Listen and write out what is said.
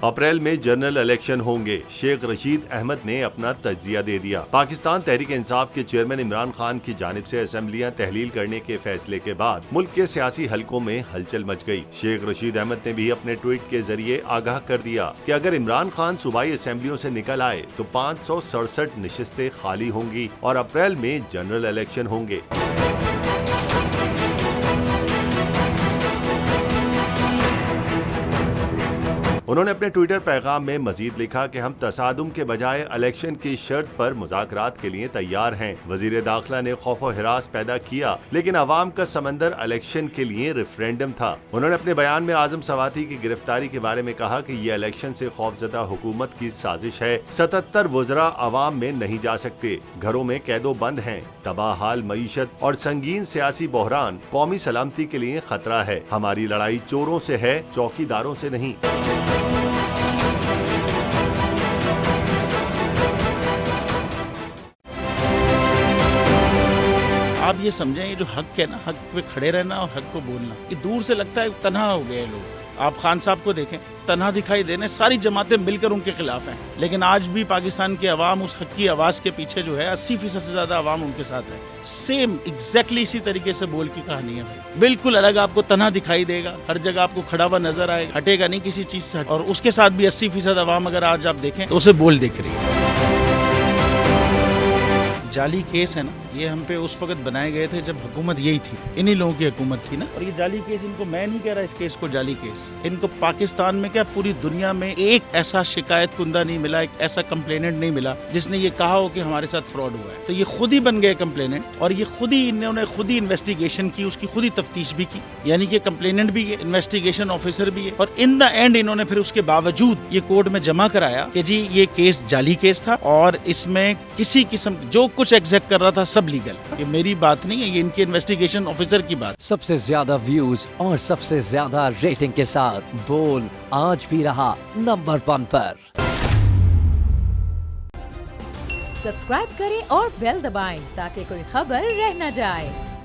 अप्रैल में general election होंगे। शेख रशीद अहमद ने अपना तज्जिया दे दिया। पाकिस्तान तहरीक इंसाफ के चेयरमैन इमरान खान की जानिब से असेंबलियां तहलील करने के फैसले के बाद मुल्क के सियासी हलकों में हलचल मच गई। शेख रशीद अहमद ने भी अपने ट्वीट के जरिए आगाह कर दिया कि अगर इमरान खान सूबाई असेंबलियों से निकल आए तो 567 नशिस्तें खाली होंगी और अप्रैल में जनरल इलेक्शन होंगे। उन्होंने अपने ट्विटर पैगाम में मजीद लिखा कि हम तसादुम के बजाय इलेक्शन की शर्त पर मुज़ाकरात के लिए तैयार हैं। वजीर दाखिला ने खौफ व हिरास पैदा किया, लेकिन अवाम का समंदर इलेक्शन के लिए रेफरेंडम था। उन्होंने अपने बयान में आजम सवाती की गिरफ्तारी के बारे में कहा कि ये इलेक्शन से खौफजदा हुकूमत की साजिश है। 77 वज़रा अवाम में नहीं जा सकते, घरों में कैदो बंद हैं। तबाह हाल मईशत और संगीन सियासी बहरान कौमी सलामती के लिए खतरा है। हमारी लड़ाई चोरों से है, चौकीदारों से नहीं। आप ये समझें, ये जो हक है ना, हक पे खड़े रहना और हक को बोलना, ये दूर से लगता है तन्हा हो गए लोग। आप खान साहब को देखें, तन्हा दिखाई देने, सारी जमातें मिलकर उनके खिलाफ हैं, लेकिन आज भी पाकिस्तान के अवाम उस हक की आवाज़ के पीछे जो है 80% से ज़्यादा अवाम उनके साथ है। सेम एग्जैक्टली इसी तरीके से बोल की कहानी है भाई। बिल्कुल अलग आपको तन्हा दिखाई देगा, हर जगह आपको खड़ा हुआ नजर आएगा, हटेगा नहीं किसी चीज़ से। और उसके साथ भी 80% अवाम अगर आज आप देखें तो उसे बोल दिख रही है। जाली केस है ना, ये हम पे उस वक्त बनाए गए थे जब हुकूमत यही थी, इन्हीं लोगों की हुकूमत थी ना। और ये जाली केस, इनको मैं नहीं कह रहा इस केस को जाली केस, इनको पाकिस्तान में क्या पूरी दुनिया में एक ऐसा शिकायत कुंदा नहीं मिला, एक ऐसा कंप्लेनेंट नहीं मिला जिसने ये कहा हो कि हमारे साथ फ्रॉड हुआ है। तो ये खुद ही बन गए कंप्लेनेंट और ये खुद ही इन्होंने खुद ही इन्वेस्टिगेशन की, उसकी खुद ही तफ्तीश भी की, यानी कि कंप्लेनेंट भी है, इन्वेस्टिगेशन ऑफिसर भी है। और इन द एंड इन्होंने फिर उसके बावजूद ये कोर्ट में जमा कराया कि जी ये केस जाली केस था और इसमें किसी किस्म जो कुछ एग्जैक्ट कर रहा था सब लीगल। ये मेरी बात नहीं है, ये इनके इन्वेस्टिगेशन ऑफिसर की बात। सबसे ज्यादा व्यूज और सबसे ज्यादा रेटिंग के साथ बोल आज भी रहा नंबर 1 पर। सब्सक्राइब करें और बेल दबाएं ताकि कोई खबर रह न जाए।